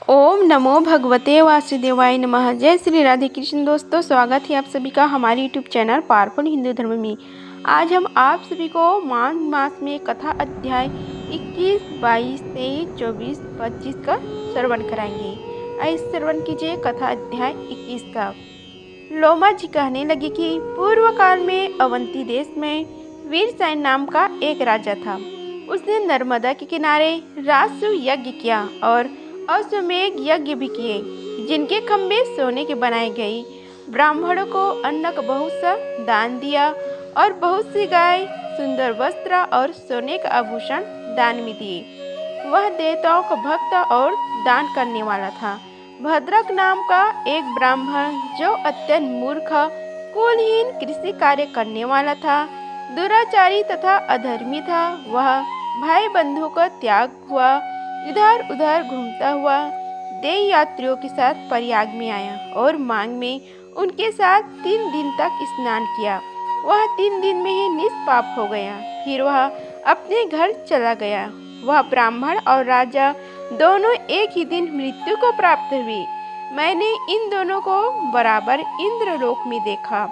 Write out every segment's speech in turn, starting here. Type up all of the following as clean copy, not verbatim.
ओम नमो भगवते वासुदेवाय नमः। जय श्री राधे कृष्ण। दोस्तों, स्वागत है आप सभी का हमारे यूट्यूब चैनल पावरफुल हिंदू धर्म में। आज हम आप सभी को माघ मास में कथा अध्याय 21, 22, 23, 24, 25 का श्रवण कराएंगे। आइए श्रवण कीजिए कथा अध्याय 21 का। लोमा जी कहने लगे कि पूर्व काल में अवंती देश में वीरसेन नाम का एक राजा था। उसने नर्मदा के किनारे राजसूय यज्ञ किया और अश्वमेघ यज्ञ भी किए, जिनके खम्भे सोने के बनाए गए। ब्राह्मणों को अन्न का बहुत सा दान दिया और बहुत सी गाय, सुंदर वस्त्र और सोने का आभूषण दान में दिए। वह देवताओं का भक्त और दान करने वाला था। भद्रक नाम का एक ब्राह्मण, जो अत्यंत मूर्ख, कुलहीन, कृषि कार्य करने वाला था, दुराचारी तथा अधर्मी था, वह भाई बंधु का त्याग हुआ इधर उधर घूमता हुआ देव यात्रियों के साथ प्रयाग में आया और माघ में उनके साथ 3 दिन तक स्नान किया। वह 3 दिन में ही निष्पाप हो गया। फिर वह अपने घर चला गया। वह ब्राह्मण और राजा दोनों एक ही दिन मृत्यु को प्राप्त हुए। मैंने इन दोनों को बराबर इंद्रलोक में देखा।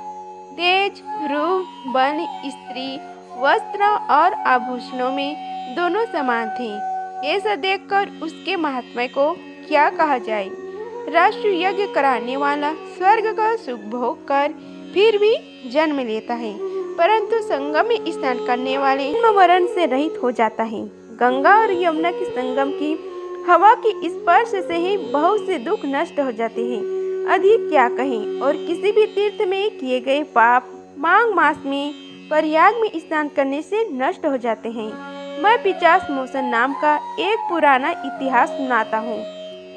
तेज, रूप, बल, स्त्री, वस्त्र और आभूषणों में दोनों समान थे। ऐसा देखकर उसके महात्म्य को क्या कहा जाए। राष्ट्र यज्ञ कराने वाला स्वर्ग का सुख भोग कर फिर भी जन्म लेता है, परंतु संगम में स्नान करने वाले मरण से रहित हो जाता है। गंगा और यमुना के संगम की हवा के स्पर्श से ही बहुत से दुख नष्ट हो जाते हैं। अधिक क्या कहें। और किसी भी तीर्थ में किए गए पाप माघ मास में प्रयाग में स्नान करने से नष्ट हो जाते हैं। मैं पिचास मोचन नाम का एक पुराना इतिहास सुनाता हूँ।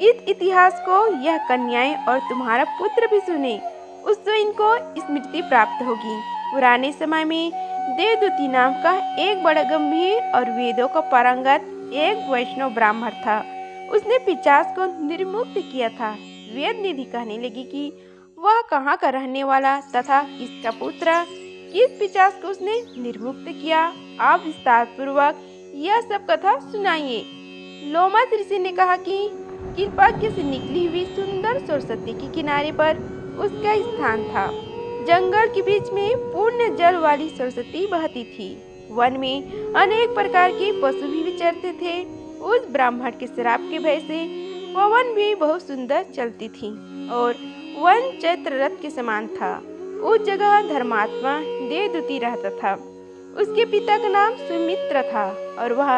इस इतिहास को यह कन्याएं और तुम्हारा पुत्र भी सुने, उससे इनको स्मृति प्राप्त होगी। पुराने समय में देवदूती नाम का एक बड़ा गंभीर और वेदों का पारंगत एक वैष्णव ब्राह्मण था। उसने पिचास को निर्मुक्त किया था। वेद निधि कहने लगी कि वह कहाँ का रहने वाला तथा इसका पुत्र किस पिचास को उसने निर्मुक्त किया। आप विस्तार पूर्वक यह सब कथा सुनाइए। लोमा ऋषि ने कहा कि कृपाज्ञ से निकली हुई सुंदर सरस्वती के किनारे पर उसका स्थान था। जंगल के बीच में पूर्ण जल वाली सरस्वती बहती थी। वन में अनेक प्रकार के पशु भी विचरते थे। उस ब्राह्मण के श्राप के भय से पवन भी बहुत सुंदर चलती थी और वन चैत्र रथ के समान था। उस जगह धर्मात्मा देवदूती रहता था। उसके पिता का नाम सुमित्र था और वह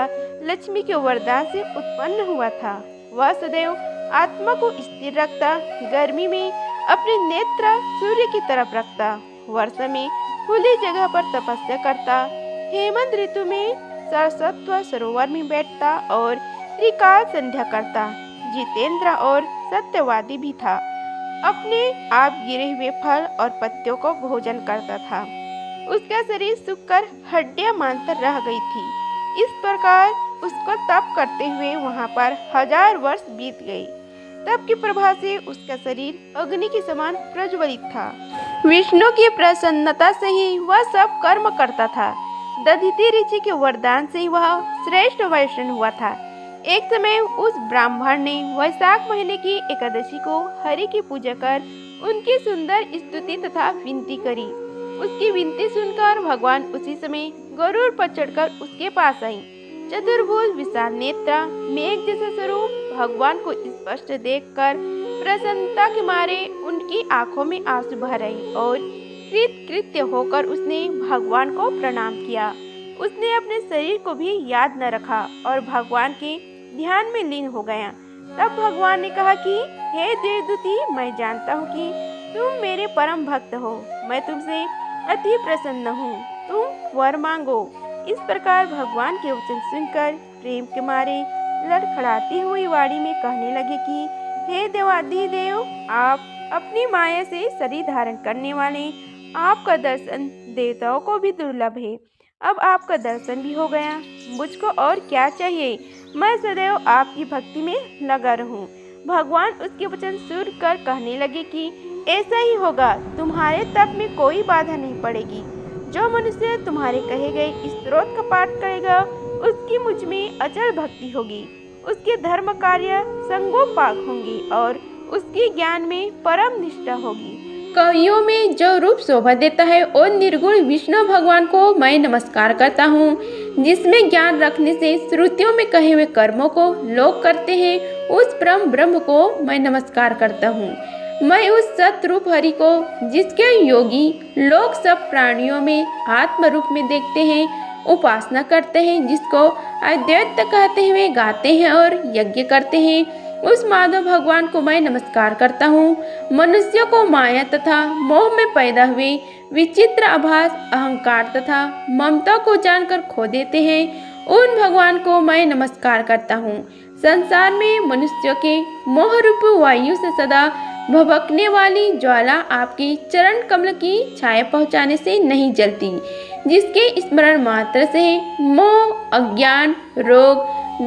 लक्ष्मी के वरदान से उत्पन्न हुआ था। वह सदैव आत्मा को स्थिर रखता, गर्मी में अपने नेत्र सूर्य की तरफ रखता, वर्षा में खुली जगह पर तपस्या करता, हेमंत ऋतु में सरस्वती सरोवर में बैठता और त्रिकाल संध्या करता। जितेंद्र और सत्यवादी भी था। अपने आप गिरे हुए फल और पत्तियों को भोजन करता था। उसका शरीर सूखकर हड्डियां मानकर रह गई थी। इस प्रकार उसको तप करते हुए वहां पर 1000 वर्ष बीत गए। तप की प्रभा से उसका शरीर अग्नि के समान प्रज्वलित था। विष्णु की प्रसन्नता से ही वह सब कर्म करता था। दधिति ऋषि के वरदान से ही वह श्रेष्ठ वैष्णव हुआ था। एक समय उस ब्राह्मण ने वैशाख महीने की एकादशी को हरि की पूजा कर उनकी सुंदर स्तुति तथा विनती करी। उसकी विनती सुनकर भगवान उसी समय गरुड़ पर चढ़कर उसके पास आई। चतुर्भुज विशाल नेत्र, मेघ जैसा स्वरूप भगवान को स्पष्ट देखकर प्रसन्नता के मारे उनकी आंखों में आंसू भर आए और कृतकृत्य होकर उसने भगवान को प्रणाम किया। उसने अपने शरीर को भी याद न रखा और भगवान के ध्यान में लीन हो गया। तब भगवान ने कहा कि हे देवदूती, मैं जानता हूँ कि तुम मेरे परम भक्त हो। मैं तुमसे अति प्रसन्न हूँ। तुम वर मांगो। इस प्रकार भगवान के वचन सुनकर प्रेम के मारे लड़खड़ाती हुई वाणी में कहने लगे कि हे देवाधिदेव, आप अपनी माया से शरीर धारण करने वाले, आपका दर्शन देवताओं को भी दुर्लभ है। अब आपका दर्शन भी हो गया, मुझको और क्या चाहिए। मैं सदैव आपकी भक्ति में लगा रहूं। भगवान उसके वचन सुनकर कहने लगे कि ऐसा ही होगा। तुम्हारे तप में कोई बाधा नहीं पड़ेगी। जो मनुष्य तुम्हारे कहे गए स्त्रोत का पाठ करेगा, उसकी मुझ में अचल भक्ति होगी। उसके धर्म कार्य संगोपाक होंगे और उसके ज्ञान में परम निष्ठा होगी। कवियों में जो रूप शोभा देता है और निर्गुण विष्णु भगवान को मैं नमस्कार करता हूँ, जिसमें ज्ञान रखने से श्रुतियों में कहे हुए कर्मों को लोग करते हैं, उस परम ब्रह्म को मैं नमस्कार करता हूँ। मैं उस सतरूप हरि को, जिसके योगी लोग सब प्राणियों में आत्म रूप में देखते हैं, उपासना करते हैं, जिसको अद्वैत कहते हुए गाते हैं और यज्ञ करते हैं, उस माधव भगवान को मैं नमस्कार करता हूँ। मनुष्यों को माया तथा मोह में पैदा हुए विचित्र आभास, अहंकार तथा ममता को जानकर खो देते हैं, उन भगवान को मैं नमस्कार करता हूँ। संसार में मनुष्यों के मोह रूप वायु से सदा भभकने वाली ज्वाला आपके चरण कमल की छाया पहुँचाने से नहीं जलती, जिसके स्मरण मात्र से मोह, अज्ञान, रोग,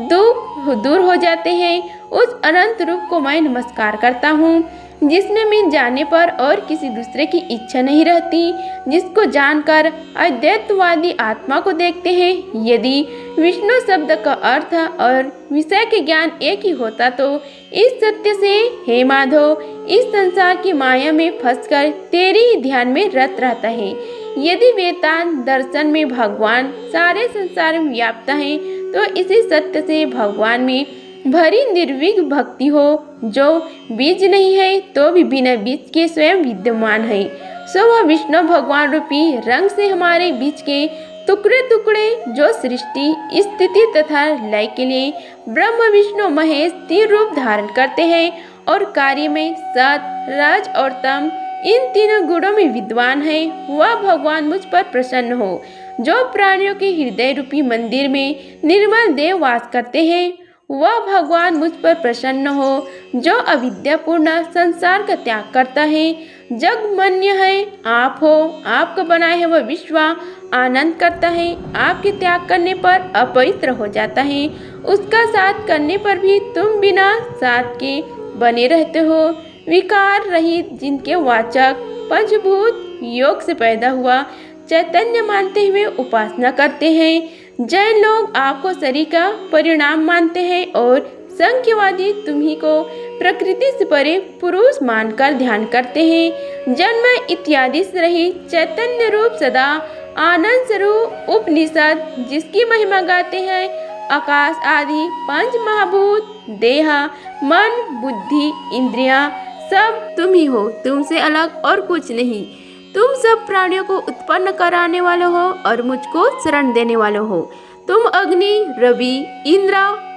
दुख दूर हो जाते हैं, उस अनंत रूप को मैं नमस्कार करता हूँ, जिसमें मिल जाने पर और किसी दूसरे की इच्छा नहीं रहती, जिसको जानकर अद्वैतवादी आत्मा को देखते हैं। यदि विष्णु शब्द का अर्थ और विषय के ज्ञान एक ही होता तो इस सत्य से, हे माधव, इस संसार की माया में फंसकर तेरे ही ध्यान में रत रहता है। यदि वेदांत दर्शन में भगवान सारे संसार में व्याप्त है, तो इसी सत्य से भगवान में भरी निर्विघ्न भक्ति हो, जो बीज नहीं है तो भी बिना बीज के स्वयं विद्यमान है। सो वह विष्णु भगवान रूपी रंग से हमारे बीच के टुकड़े टुकड़े, जो सृष्टि, स्थिति तथा लय के लिए ब्रह्म विष्णु महेश तीन रूप धारण करते हैं और कार्य में सत, रज और तम इन तीनों गुणों में विद्वान है, वह भगवान मुझ पर प्रसन्न हो। जो प्राणियों के हृदय रूपी मंदिर में निर्मल देव वास करते हैं, वह भगवान मुझ पर प्रसन्न हो। जो अविद्यापूर्ण संसार का त्याग करता है, जगमन्य है, आप हो, आपका बनाए है वह विश्व आनंद करता है, आपके त्याग करने पर अपवित्र हो जाता है, उसका साथ करने पर भी तुम बिना साथ के बने रहते हो। विकार रहित, जिनके वाचक पंचभूत योग से पैदा हुआ चैतन्य मानते हुए उपासना करते हैं। जैन लोग आपको शरीर का परिणाम मानते हैं और संख्यवादी तुम्ही को प्रकृति से परे पुरुष मानकर ध्यान करते हैं। जन्म इत्यादि से रहित चैतन्य रूप सदा आनंद स्वरूप उपनिषद, जिसकी महिमा गाते हैं, आकाश आदि पंच महाभूत, देह, मन, बुद्धि, इंद्रियां सब तुम ही हो, तुमसे अलग और कुछ नहीं। तुम सब प्राणियों को उत्पन्न कराने वाले हो और मुझको शरण देने वाले हो। तुम अग्नि, रवि, इंद्र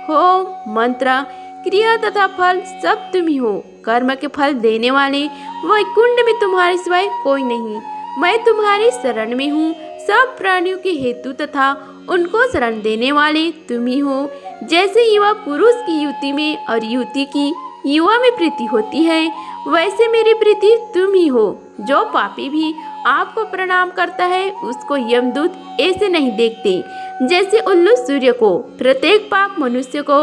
हो, मंत्र, क्रिया तथा फल सब तुम ही हो। कर्म के फल देने वाले वैकुंठ में तुम्हारे सिवाय कोई नहीं। मैं तुम्हारी शरण में हूँ। सब प्राणियों के हेतु तथा उनको शरण देने वाले तुम ही हो। जैसे युवा पुरुष की युवती में और युवती की युवा में प्रीति होती है, वैसे मेरी प्रीति तुम ही हो। जो पापी भी आपको प्रणाम करता है, उसको यमदूत ऐसे नहीं देखते जैसे उल्लू सूर्य को। प्रत्येक पाप मनुष्य को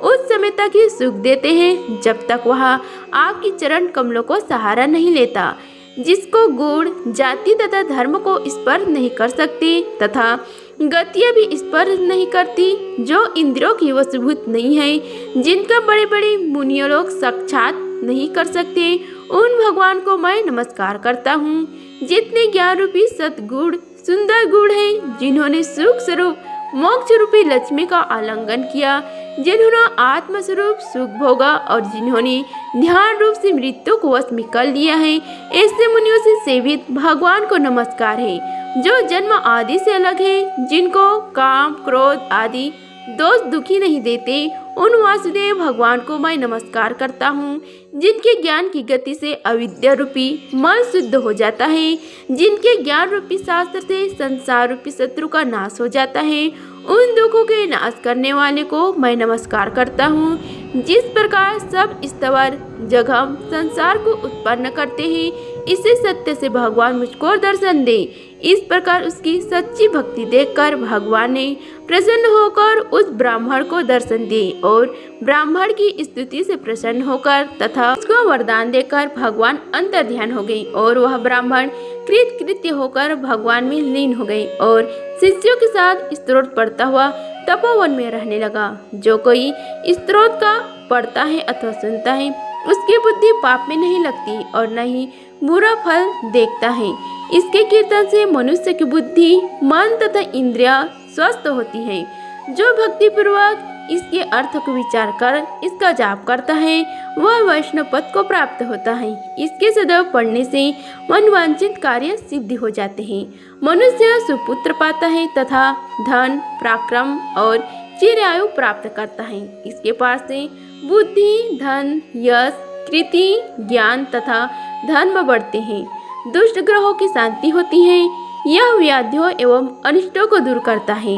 उस समय तक ही सुख देते हैं जब तक वह आपकी चरण कमलों को सहारा नहीं लेता, जिसको गुण, जाति तथा धर्म को स्पर्श नहीं कर सकते तथा गतियाँ भी स्पर्श नहीं करती, जो इंद्रियों की वशीभूत नहीं है, जिनका बड़े बड़े मुनियों लोग साक्षात नहीं कर सकते, उन भगवान को मैं नमस्कार करता हूँ। जितने ज्ञान रूपी सतगुण, सुंदर गुण है, जिन्होंने सुख स्वरूप मोक्ष रूपी लक्ष्मी का आलिंगन किया, जिन्होंने आत्म स्वरूप सुख भोगा और जिन्होंने ध्यान रूप से मृत्यु को वश में कर लिया है, ऐसे मुनियों से सेवित भगवान को नमस्कार है। जो जन्म आदि से अलग है, जिनको काम, क्रोध आदि दोष दुखी नहीं देते, उन वासुदेव भगवान को मैं नमस्कार करता हूँ। जिनके ज्ञान की गति से अविद्या रूपी मल शुद्ध हो जाता है, जिनके ज्ञान रूपी शास्त्र से संसार रूपी शत्रु का नाश हो जाता है, उन दुखों के नाश करने वाले को मैं नमस्कार करता हूँ। जिस प्रकार सब स्थवर जगह संसार को उत्पन्न करते हैं, इसे सत्य से भगवान मुझको दर्शन दे। इस प्रकार उसकी सच्ची भक्ति देखकर भगवान ने प्रसन्न होकर उस ब्राह्मण को दर्शन दिए और ब्राह्मण की स्तुति से प्रसन्न होकर तथा उसको वरदान देकर भगवान अंतर ध्यान हो गए और वह ब्राह्मण कृतकृत्य होकर भगवान में लीन हो गए और शिष्यों के साथ स्त्रोत पढ़ता हुआ तपोवन में रहने लगा। जो कोई स्त्रोत का पढ़ता है अथवा सुनता है उसकी बुद्धि पाप में नहीं लगती और न ही बुरा फल देखता है। इसके कीर्तन से मनुष्य की बुद्धि, मन तथा इंद्रियां स्वस्थ होती है। जो भक्ति पूर्वक इसके अर्थ को विचार कर इसका जाप करता है वह वैष्णव पद को प्राप्त होता है। इसके सदैव पढ़ने से मनवांछित कार्य सिद्ध हो जाते हैं। मनुष्य सुपुत्र पाता है तथा धन, पराक्रम और चिरायु प्राप्त करता है। इसके पास से बुद्धि, धन, यश, कीर्ति, ज्ञान तथा धर्म बढ़ते हैं। दुष्ट ग्रहों की शांति होती है। यह व्याधियों एवं अनिष्टों को दूर करता है,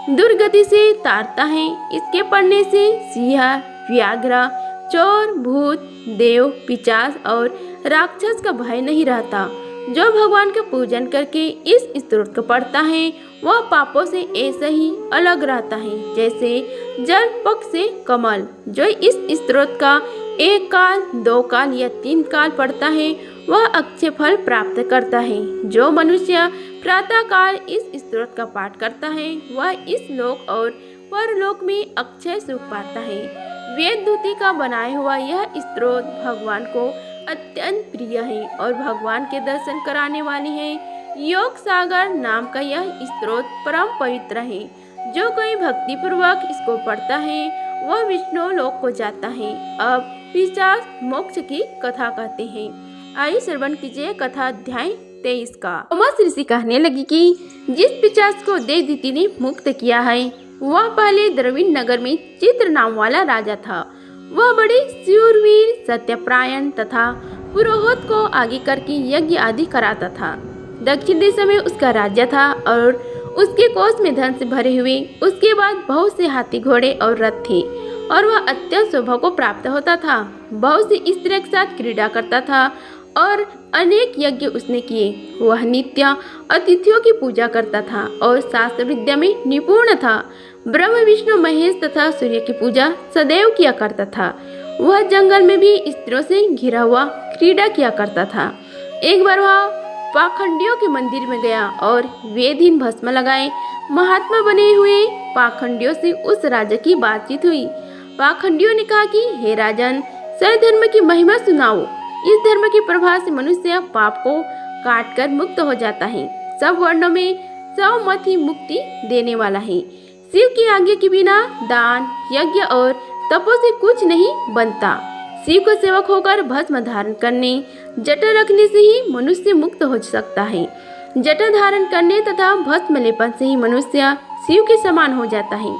दुर्गति से तारता है। इसके पढ़ने से सिंह, व्याघ्र, चोर, भूत, देव, पिशाच और राक्षस का भय नहीं रहता। जो भगवान का पूजन करके इस स्तोत्र को पढ़ता है वह पापों से ऐसे ही अलग रहता है जैसे जल पक्ष से कमल। जो इस स्तोत्र का 1 काल, 2 काल या 3 काल पढ़ता है वह अच्छे फल प्राप्त करता है। जो मनुष्य प्रातः काल इस स्तोत्र का पाठ करता है वह इस लोक और परलोक में अक्षय सुख पाता है। वेद दूती का बनाया हुआ यह स्तोत्र भगवान को अत्यंत प्रिय है और भगवान के दर्शन कराने वाली है। योग सागर नाम का यह स्तोत्र परम पवित्र है। जो कोई भक्ति पूर्वक इसको पढ़ता है वह विष्णु लोक को जाता है। अब पिशाच मोक्ष की कथा कहते हैं। आइए श्रवण कीजिए कथा अध्याय 23 का। उमास ऋषि कहने लगी कि जिस पिशाच को देवदूती ने मुक्त किया है वह पहले द्रविड़ नगर में चित्र नाम वाला राजा था। वह बड़े शूरवीर, सत्यपरायण तथा पुरोहित को आगे करके यज्ञ आदि कराता था। दक्षिण दिशा में उसका राज्य था और उसके कोष में धन से भरे हुए उसके बाद बहुत से हाथी, घोड़े और रथ थे और वह अत्यंत स्वभाव को प्राप्त होता था। बहुत सी स्त्रियों के साथ क्रीड़ा करता था और अनेक यज्ञ उसने किए। वह नित्य अतिथियों की पूजा करता था और शास्त्र विद्या में निपुण था। ब्रह्म, विष्णु, महेश तथा सूर्य की पूजा सदैव किया करता था। वह जंगल में भी स्त्रियों से घिरा हुआ क्रीड़ा किया करता था। एक बार वह पाखंडियों के मंदिर में गया और वेदहीन भस्म लगाए महात्मा बने हुए पाखंडियों से उस राजा की बातचीत हुई। पाखंडियों ने कहा कि हे राजन, सही धर्म की महिमा सुनाओ। इस धर्म के प्रभाव से मनुष्य पाप को काट कर मुक्त हो जाता है। सब वर्णों में सब मत ही मुक्ति देने वाला है। शिव की आज्ञा के बिना दान, यज्ञ और तपो से कुछ नहीं बनता। शिव का सेवक होकर भस्म धारण करने, जटा रखने से ही मनुष्य मुक्त हो सकता है। जटा धारण करने तथा भस्म लेपन से ही मनुष्य शिव के समान हो जाता है।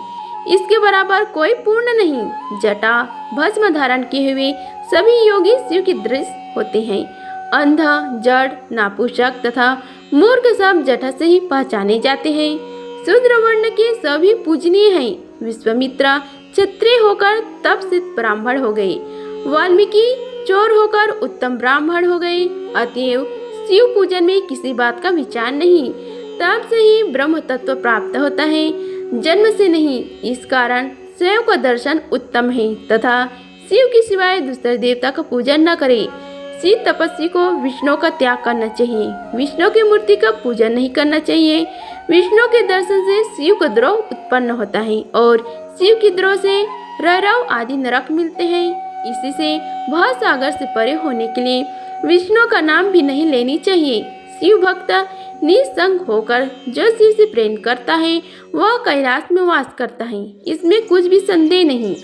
इसके बराबर कोई पूर्ण नहीं। जटा भस्म धारण किए हुए सभी योगी शिव के दृश्य होते हैं। अंधा, जड़, नापुंसक तथा मूर्ख सब जटा से ही पहचाने जाते हैं। शूद्र वर्ण के सभी पूजनीय हैं। विश्वामित्र क्षत्रिय होकर तप से ब्राह्मण हो गए। वाल्मीकि चोर होकर उत्तम ब्राह्मण हो गए। अतएव शिव पूजन में किसी बात का विचार नहीं। तब से ही ब्रह्म तत्व प्राप्त होता है, जन्म से नहीं। इस कारण शिव का दर्शन उत्तम है तथा शिव के सिवाय दूसरे देवता का पूजन न करे। शिव तपस्वी को विष्णु का त्याग करना चाहिए। विष्णु की मूर्ति का पूजन नहीं करना चाहिए। विष्णु के दर्शन से शिव का द्रोह उत्पन्न होता है और शिव की द्रोह से रौरव आदि नरक मिलते हैं। इसी से भव सागर से परे होने के लिए विष्णु का नाम भी नहीं लेनी चाहिए। शिव भक्त निसंग होकर जो शिव से प्रेम करता है वह कैलाश में वास करता है, इसमें कुछ भी संदेह नहीं।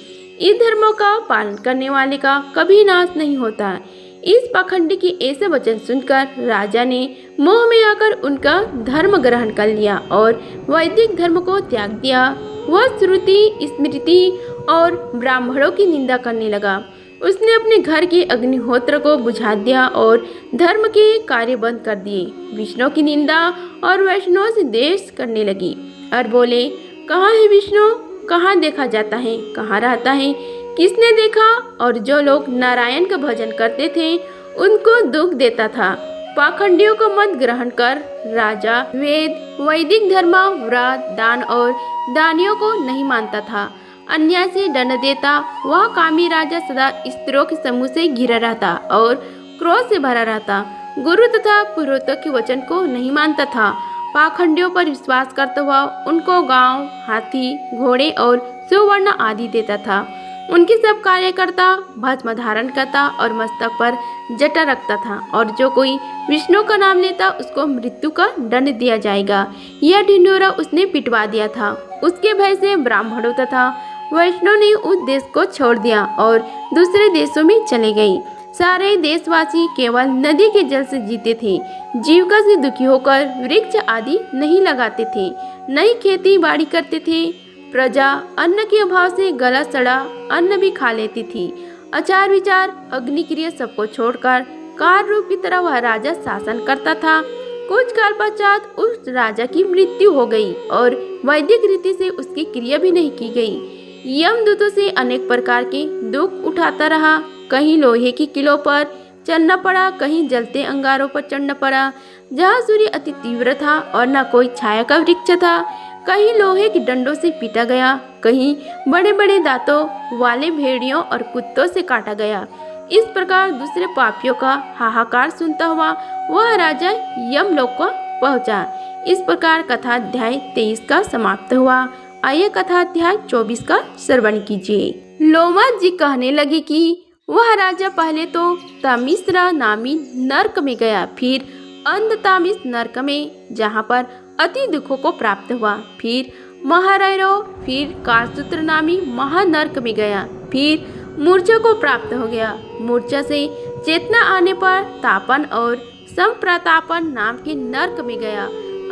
इस धर्मों का पालन करने वाले का कभी नाश नहीं होता। इस पाखंडी के ऐसे वचन सुनकर राजा ने मोह में आकर उनका धर्म ग्रहण कर लिया और वैदिक धर्म को त्याग दिया। वह श्रुति, स्मृति और ब्राह्मणों की निंदा करने लगा। उसने अपने घर के अग्निहोत्र को बुझा दिया और धर्म के कार्य बंद कर दिए। विष्णु की निंदा और वैष्णव से द्वेष करने लगी और बोले, कहाँ है विष्णु? कहाँ देखा जाता है? कहाँ रहता है? किसने देखा? और जो लोग नारायण का भजन करते थे उनको दुख देता था। पाखंडियों को मत ग्रहण कर राजा वेद, वैदिक धर्म, व्रत, दान और दानियों को नहीं मानता था। अन्याय से दंड देता। वह कामी राजा सदा स्त्रियों के समूह से घिरा रहता और क्रोध से भरा रहता। गुरु तथा पुरोहितों के वचन को नहीं मानता था। पाखंडियों पर विश्वास करता हुआ उनको गांव, हाथी, घोड़े और सुवर्ण आदि देता था। उनके सब कार्यकर्ता भस्म धारण करता और मस्तक पर जटा रखता था, और जो कोई विष्णु का नाम लेता उसको मृत्यु का दंड दिया जाएगा। यह ढिंढोरा उसने पिटवा दिया था। उसके भय से ब्राह्मणों तथा वैष्णव ने उस देश को छोड़ दिया और दूसरे देशों में चले गए। सारे देशवासी केवल नदी के जल से जीते थे। जीविका से दुखी होकर वृक्ष आदि नहीं लगाते थे, नई खेती बाड़ी करते थे। प्रजा अन्न के अभाव से गला सड़ा अन्न भी खा लेती थी। आचार विचार अग्निक्रिया सबको छोड़कर कार रूप की तरह वह राजा शासन करता था। कुछ काल पश्चात उस राजा की मृत्यु हो गई और वैदिक रीति से उसकी क्रिया भी नहीं की गई। यमदूतों से अनेक प्रकार के दुख उठाता रहा। कहीं लोहे की किलों पर चलना पड़ा, कहीं जलते अंगारों पर चढ़ना पड़ा जहाँ सूर्य अति तीव्र था और न कोई छाया का वृक्ष था। कहीं लोहे के डंडों से पीटा गया, कहीं बड़े बड़े दांतों वाले भेड़ियों और कुत्तों से काटा गया। इस प्रकार दूसरे पापियों का हाहाकार सुनता हुआ वह राजा यमलोक को पहुंचा। इस प्रकार कथा अध्याय 23 का समाप्त हुआ। आइए कथा अध्याय 24 का श्रवण कीजिए। लोमा जी कहने लगी कि वह राजा पहले तो तमिश्रा नामी नरक में गया, फिर अंधतामिस नरक में जहाँ पर अति दुखों को प्राप्त हुआ, फिर महारैरव, फिर कालसूत्र नामी महानर्क में गया, फिर मूर्छा को प्राप्त हो गया। मूर्छा से चेतना आने पर तापन और संप्रतापन नाम के नर्क में गया।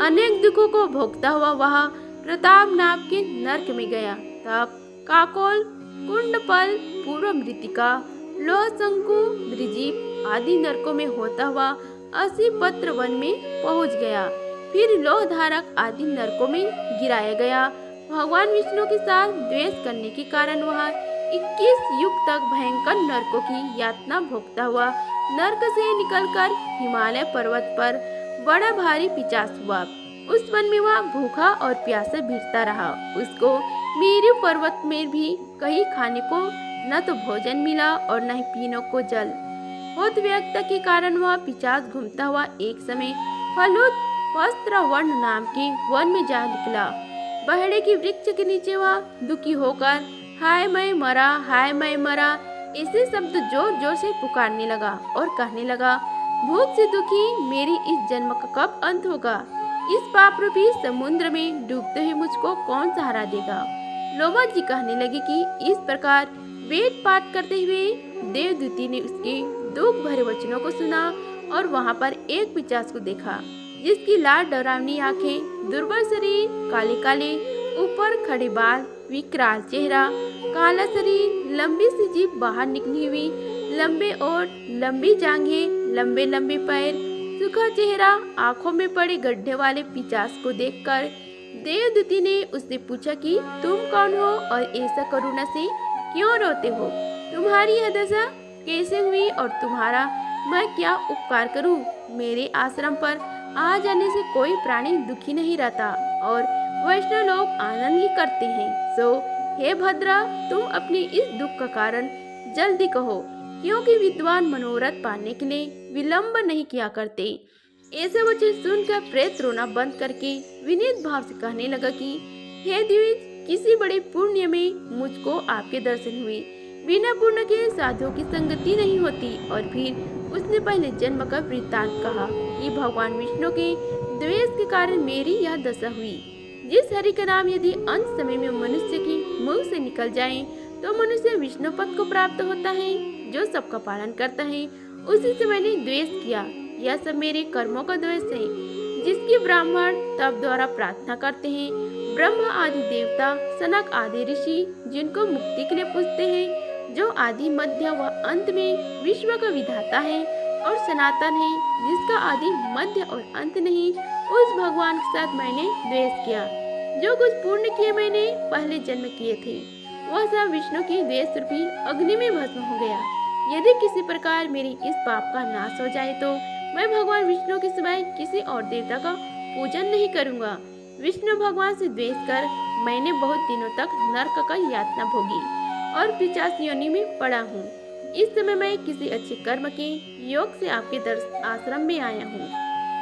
अनेक दुखों को भोगता हुआ वह प्रताप नाम के नर्क में गया। तब काकोल, कुंडपल, पूर्व मृतिका, लोह शंकु, द्रिजीप आदि नरकों में होता हुआ 80 पत्र वन में पहुंच गया। फिर लोह धारक आदि नरकों में गिराया गया। भगवान विष्णु के साथ द्वेष करने के कारण वह 21 युग तक भयंकर नरकों की यातना भोगता हुआ नरक से निकलकर हिमालय पर्वत पर बड़ा भारी पिचास हुआ। उस वन में वह भूखा और प्यासा भिड़ता रहा। उसको मेरु पर्वत में भी कहीं खाने को न तो भोजन मिला और न ही पीने को जल। बहुत व्यक्ति के कारण वह पिचास घूमता हुआ एक समय फलूत वस्त्रवर्ण नाम के वन में जा निकला। बहड़े के वृक्ष के नीचे वह दुखी होकर हाय मैं मरा, हाय मैं मरा ऐसे शब्द जोर जोर से पुकारने लगा और कहने लगा, भूख से दुखी मेरी इस जन्म का कब अंत होगा? इस पाप रूपी समुद्र में डूबते हुए मुझको कौन सहारा देगा? लोमा जी कहने लगी कि इस प्रकार वेद पाठ करते हुए देवदूती ने उसके दुख भरे वचनों को सुना और वहाँ पर एक पिशाच को देखा, जिसकी लाल डरावनी आंखें, दुर्बल शरीर, काले काले ऊपर खड़े बाल, विकराल चेहरा, काला शरीर, लंबी सी जीभ बाहर निकली हुई, लंबे ओठ, लंबी जांघें, लंबे लंबे पैर, सूखा चेहरा, आंखों में पड़े गड्ढे वाले पिशाच को देखकर देवदूती ने उससे पूछा कि तुम कौन हो और ऐसा करुणा से क्यों रोते हो? तुम्हारी यह दशा कैसे हुई और तुम्हारा मैं क्या उपकार करूं? मेरे आश्रम पर आ जाने से कोई प्राणी दुखी नहीं रहता और वैष्णव लोग आनंद ही करते हैं। सो हे भद्रा, तुम अपने इस दुख का कारण जल्दी कहो, क्योंकि विद्वान मनोरथ पाने के लिए विलंब नहीं किया करते। ऐसे वचन सुनकर प्रेत रोना बंद करके विनीत भाव से कहने लगा कि हे द्विज, किसी बड़े पुण्य में मुझको आपके दर्शन हुए। बिना पुण्य के साधुओं की संगति नहीं होती। और फिर उसने पहले जन्म का वृत्तांत कहा कि भगवान विष्णु के द्वेष के कारण मेरी यह दशा हुई। जिस हरि का नाम यदि अंत समय में मनुष्य की मुंह से निकल जाए तो मनुष्य विष्णु पद को प्राप्त होता है। जो सबका पालन करता है उसी से मैंने द्वेष किया। यह सब मेरे कर्मों का द्वेष है, जिसकी ब्राह्मण तप द्वारा प्रार्थना करते हैं। ब्रह्मा आदि देवता, सनक आदि ऋषि जिनको मुक्ति के लिए पूजते हैं, जो आदि मध्य व अंत में विश्व का विधाता है और सनातन है, जिसका आदि मध्य और अंत नहीं, उस भगवान के साथ मैंने द्वेष किया। जो कुछ पुण्य किए मैंने पहले जन्म किए थे वह सब विष्णु की द्वेष रूपी अग्नि में भस्म हो गया। यदि किसी प्रकार मेरी इस पाप का नाश हो जाए तो मैं भगवान विष्णु के सिवाय किसी और देवता का पूजन नहीं करूंगा। विष्णु भगवान से द्वेष कर मैंने बहुत दिनों तक नरक का यातना भोगी और पिशाच योनि में पड़ा हूँ। इस समय मैं किसी अच्छे कर्म के योग से आपके आश्रम में आया हूँ,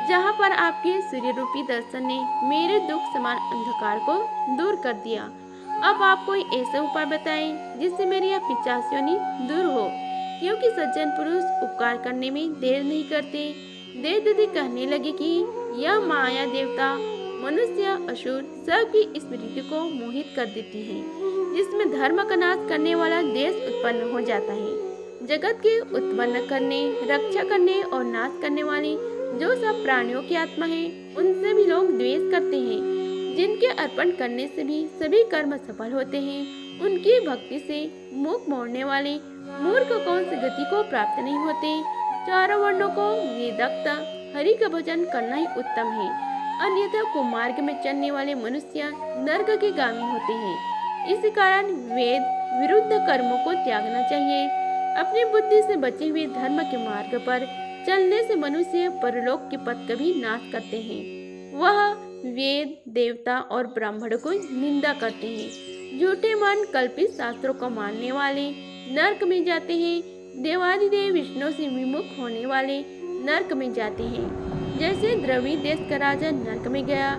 जहाँ पर आपके सूर्य रूपी दर्शन ने मेरे दुख समान अंधकार को दूर कर दिया। अब आप कोई ऐसा उपाय बताएं जिससे मेरी यह पिशाचिनी दूर हो, क्योंकि सज्जन पुरुष उपकार करने में देर नहीं करते। देवदूती कहने लगे कि यह माया देवता, मनुष्य, असुर सबकी स्मृति को मोहित कर देती है, जिसमें धर्म का नाश करने वाला देश उत्पन्न हो जाता है। जगत के उत्पन्न करने, रक्षा करने और नाश करने वाली जो सब प्राणियों की आत्मा है, उनसे भी लोग द्वेष करते हैं। जिनके अर्पण करने से भी सभी कर्म सफल होते हैं, उनकी भक्ति से मुख मोड़ने वाले मूर्ख कौन सी गति को प्राप्त नहीं होते। चारों वर्णों को वेदोक्त हरि का भजन करना ही उत्तम है, अन्यथा कुमार्ग में चलने वाले मनुष्य नरक के गामी होते हैं। इसी कारण वेद विरुद्ध कर्मों को त्यागना चाहिए। अपनी बुद्धि से बचे हुए धर्म के मार्ग पर चलने से मनुष्य परलोक के पद कभी नाश करते हैं। वह वेद, देवता और ब्राह्मणों को निंदा करते हैं। झूठे मन कल्पित शास्त्रों को मानने वाले नरक में जाते हैं। देवादिदेव विष्णु से विमुख होने वाले नरक में जाते हैं, जैसे द्रविड़ देश का राजा नरक में गया।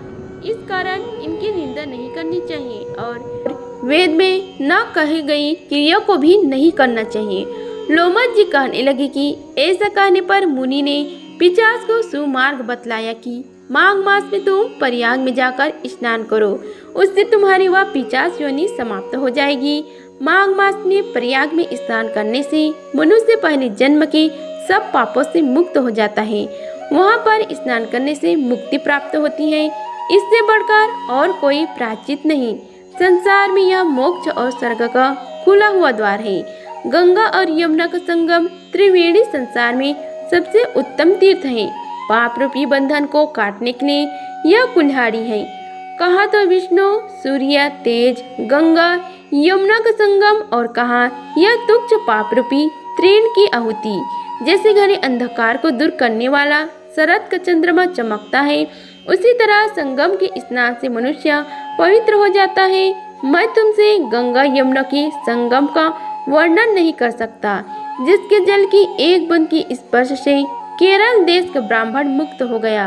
इस कारण इनकी निंदा नहीं करनी चाहिए और वेद में न कही गई क्रिया को भी नहीं करना चाहिए। लोमस जी कहने लगे कि ऐसा कहने पर मुनि ने पिशाच को सुमार्ग बतलाया कि माघ मास में तुम प्रयाग में जाकर स्नान करो, उससे तुम्हारी वह पिशाच योनि समाप्त हो जाएगी। माघ मास में प्रयाग में स्नान करने से मनुष्य पहले जन्म के सब पापों से मुक्त हो जाता है। वहाँ पर स्नान करने से मुक्ति प्राप्त होती है। इससे बढ़कर और कोई प्रायश्चित नहीं। संसार में यह मोक्ष और स्वर्ग का खुला हुआ द्वार है। गंगा और यमुना का संगम त्रिवेणी संसार में सबसे उत्तम तीर्थ है। पाप रूपी बंधन को काटने के लिए यह कुल्हाड़ी है। कहा तो विष्णु, सूर्य, तेज, गंगा, यमुना का संगम और कहा यह तुच्छ पाप रूपी तृण की आहुति। जैसे घने अंधकार को दूर करने वाला शरद का चंद्रमा चमकता है, उसी तरह संगम के स्नान से मनुष्य पवित्र हो जाता है। मैं तुमसे गंगा यमुना के संगम का वर्णन नहीं कर सकता, जिसके जल की एक बूंद की स्पर्श से केरल देश का ब्राह्मण मुक्त हो गया।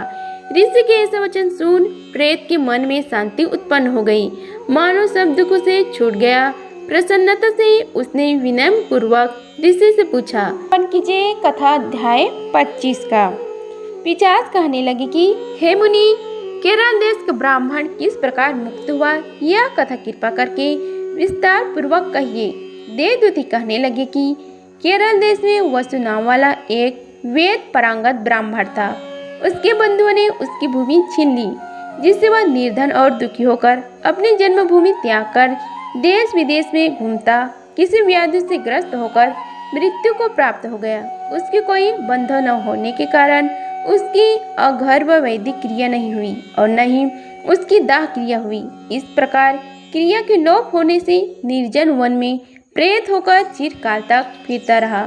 ऋषि के ऐसा वचन सुन प्रेत के मन में शांति उत्पन्न हो गई, मानो सब दुखों से छूट गया। प्रसन्नता से उसने विनय पूर्वक ऋषि से पूछा। कीजिए कथा अध्याय 25 का। पिशाच कहने लगे कि हे मुनि, केरल देश का ब्राह्मण किस प्रकार मुक्त हुआ, यह कथा कृपा करके विस्तार पूर्वक कहिए। देवदूती कहने लगे कि केरल देश में वसु नाम वाला एक वेद पारंगत ब्राह्मण था। उसके बंधुओं ने उसकी भूमि छीन ली, जिससे वह निर्धन और दुखी होकर अपनी जन्मभूमि त्याग कर देश विदेश में घूमता, किसी व्याधि से ग्रस्त होकर मृत्यु को प्राप्त हो गया। उसके कोई बंधु न होने के कारण उसकी अगर्भ वैदिक क्रिया नहीं हुई और न ही उसकी दाह क्रिया हुई। इस प्रकार क्रिया के लोप होने से निर्जन वन में प्रेत होकर चिरकाल तक फिरता रहा।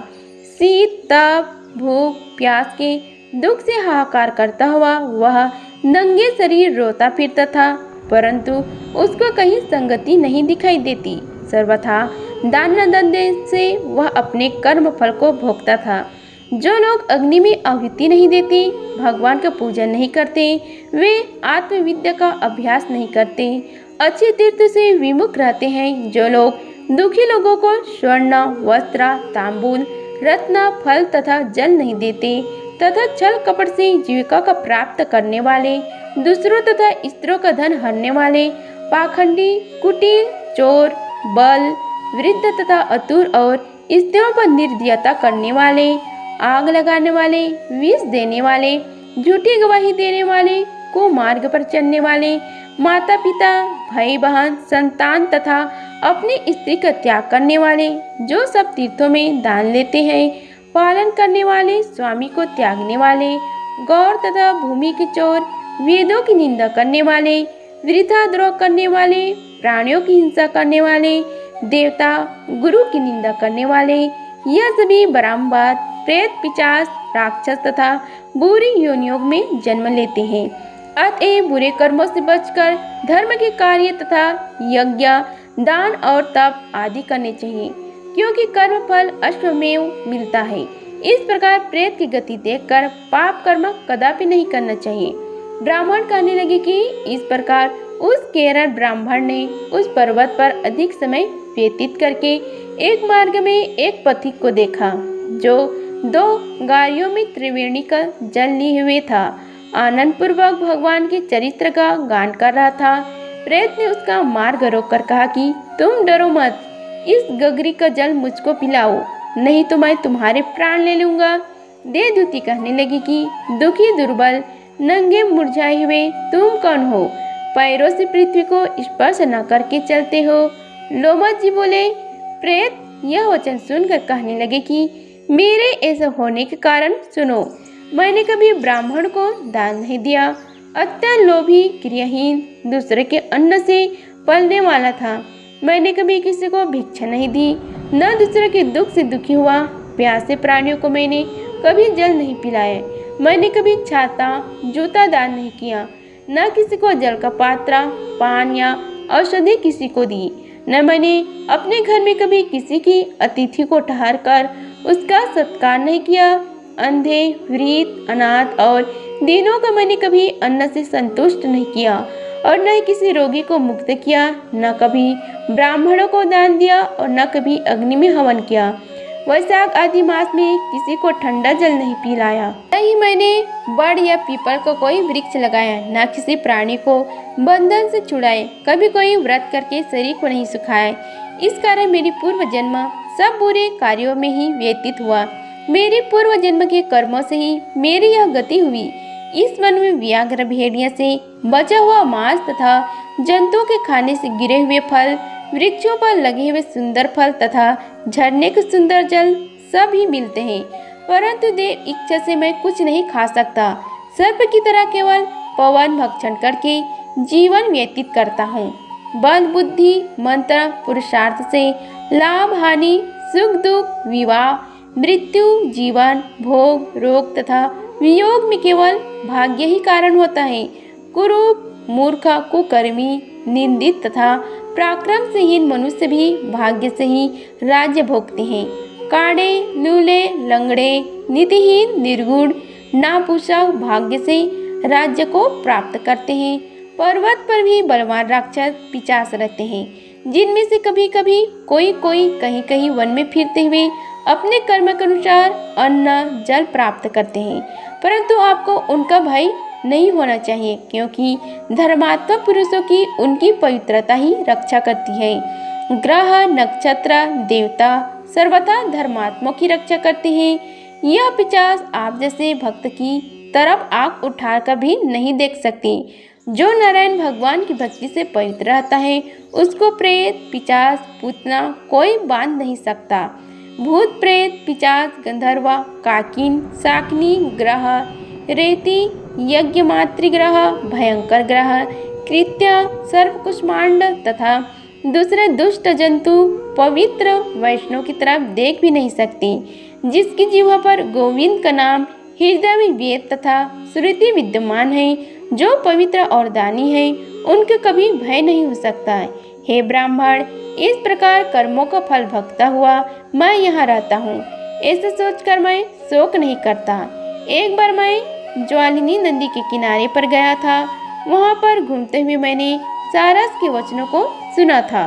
शीत, तप, भूख, प्यास के दुख से हाहाकार करता हुआ वह नंगे शरीर रोता फिरता था, परंतु उसको कहीं संगति नहीं दिखाई देती। सर्वथा दान धंधे से वह अपने कर्म फल को भोगता था। जो लोग अग्नि में आहुति नहीं देते, भगवान का पूजन नहीं करते, वे आत्मविद्या का अभ्यास नहीं करते, अच्छे तीर्थ से विमुख रहते हैं। जो लोग दुखी लोगों को स्वर्ण, वस्त्र, तांबूल, रत्न, फल तथा जल नहीं देते तथा छल कपट से जीविका का प्राप्त करने वाले, दूसरों तथा स्त्रियों का धन हरने वाले, पाखंडी, कुटिल, चोर, बल, वृद्ध तथा अतुर और स्त्रियों पर निर्दयता करने वाले, आग लगाने वाले, विष देने वाले, झूठी गवाही देने वाले, कुमार्ग पर चलने वाले, माता पिता, भाई बहन, संतान तथा अपनी स्त्री का त्याग करने वाले, जो सब तीर्थों में दान लेते हैं, पालन करने वाले, स्वामी को त्यागने वाले, गौर तथा भूमि के चोर, वेदों की निंदा करने वाले, वृथा द्रोह करने वाले, प्राणियों की हिंसा करने वाले, देवता गुरु की निंदा करने वाले, यह सभी बारंबार प्रेत, पिशाच, राक्षस तथा बुरी योनियों में जन्म लेते हैं। अतएव बुरे कर्मों से बचकर धर्म के कार्य तथा यज्ञ, दान और तप आदि करने चाहिए। क्योंकि कर्म फल अश्वमेव मिलता है। इस प्रकार प्रेत की गति देखकर पाप कर्म कदापि नहीं करना चाहिए। ब्राह्मण कहने लगे कि इस प्रकार उस केरल ब्राह्मण ने उस पर्वत पर अधिक समय व्यतीत करके एक मार्ग में एक पथिक को देखा जो 2 गाड़ियों में त्रिवेणी का जल लिए हुए था। आनंद पूर्वक भगवान के चरित्र का गान कर रहा था। प्रेत ने उसका मार्ग रोककर कहा कि तुम डरो मत, इस गगरी का जल मुझको पिलाओ, नहीं तो मैं तुम्हारे प्राण ले लूंगा। देवदूती कहने लगी कि दुखी दुर्बल नंगे मुरझाए हुए तुम कौन हो, पैरों से पृथ्वी को स्पर्श न करके चलते हो। लोमस जी बोले, प्रेत यह वचन सुनकर कहने लगे कि मेरे ऐसा होने के कारण सुनो, मैंने कभी ब्राह्मण को दान नहीं दिया, अत्यंत लोभी क्रियाहीन दूसरे के अन्न से पलने वाला था। मैंने कभी किसी को भिक्षा नहीं दी, न दूसरे के दुख से दुखी हुआ। प्यासे प्राणियों को मैंने कभी जल नहीं पिलाया। मैंने कभी छाता जूता दान नहीं किया, न किसी को जल का पात्र पान या औषधि किसी को दी। न मैंने अपने घर में कभी किसी की अतिथि को ठहर कर उसका सत्कार नहीं किया। अंधे वृद्ध अनाथ और दीनों का मैंने कभी अन्न से संतुष्ट नहीं किया और न ही किसी रोगी को मुक्त किया, न कभी ब्राह्मणों को दान दिया और न कभी अग्नि में हवन किया। वैशाख आदि मास में किसी को ठंडा जल नहीं पिलाया, न ही मैंने बड़ या पीपल का कोई वृक्ष लगाया, न किसी प्राणी को बंधन से छुड़ाए, कभी कोई व्रत करके शरीर को नहीं सुखाया। इस कारण मेरी पूर्व जन्म सब बुरे कार्यों में ही व्यतीत हुआ। मेरे पूर्व जन्म के कर्मों से ही मेरी यह गति हुई। इस वन में व्याघ्र भेड़िया से बचा हुआ मांस तथा जंतुओं के खाने से गिरे हुए फल, वृक्षों पर लगे हुए सुंदर फल तथा झरने के सुंदर जल सब ही मिलते हैं, परंतु देव इच्छा से मैं कुछ नहीं खा सकता। सर्प की तरह केवल पवन भक्षण करके जीवन व्यतीत करता हूँ। बल बुद्धि मंत्र पुरुषार्थ से लाभ हानि सुख दुख विवाह मृत्यु जीवन भोग रोग तथा वियोग में केवल भाग्य ही कारण होता है। कुरूप मूर्ख कुकर्मी निंदित तथा पराक्रम से हीन मनुष्य भी भाग्य से ही राज्य भोगते हैं। काड़े लूले लंगड़े नीतिहीन निर्गुण नापुषा भाग्य से राज्य को प्राप्त करते हैं। पर्वत पर भी बलवान राक्षस पिशाच रहते हैं, जिनमें से कभी कभी कोई कहीं कहीं वन में फिरते हुए अपने कर्म के अनुसार अन्न जल प्राप्त करते हैं, परंतु आपको उनका भय नहीं होना चाहिए, क्योंकि धर्मात्मा पुरुषों की उनकी पवित्रता ही रक्षा करती है। ग्रह नक्षत्र देवता सर्वथा धर्मात्मा की रक्षा करते हैं। यह पिशाच आप जैसे भक्त की तरफ आंख उठा कर भी नहीं देख सकती। जो नारायण भगवान की भक्ति से पवित्र रहता है उसको प्रेत पिशाच पूतना कोई बांध नहीं सकता। भूत प्रेत पिशाच गंधर्व काकिन शाकिनी ग्रह रेती यज्ञ मातृग्रह भयंकर ग्रह कृत्य सर्प कुष्मांड तथा दूसरे दुष्ट जंतु पवित्र वैष्णव की तरफ देख भी नहीं सकती। जिसकी जीवा पर गोविंद का नाम हृदय में वेद तथा श्रुति विद्यमान है, जो पवित्र और दानी है, उनके कभी भय नहीं हो सकता। हे ब्राह्मण, इस प्रकार कर्मों का फल भोगता हुआ मैं यहाँ रहता हूँ, ऐसा सोचकर मैं शोक नहीं करता। एक बार मैं ज्वालिनी नदी के किनारे पर गया था। वहाँ पर घूमते हुए मैंने सारस के वचनों को सुना था।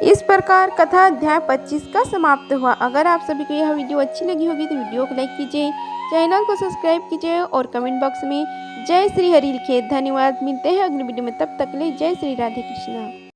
इस प्रकार कथा अध्याय 25 का समाप्त हुआ। अगर आप सभी को यह वीडियो अच्छी लगी होगी तो वीडियो को लाइक कीजिए, चैनल को सब्सक्राइब कीजिए और कमेंट बॉक्स में जय श्री हरि लिखिए। धन्यवाद। मिलते हैं अगली वीडियो में, तब तक के लिए जय श्री राधे कृष्णा।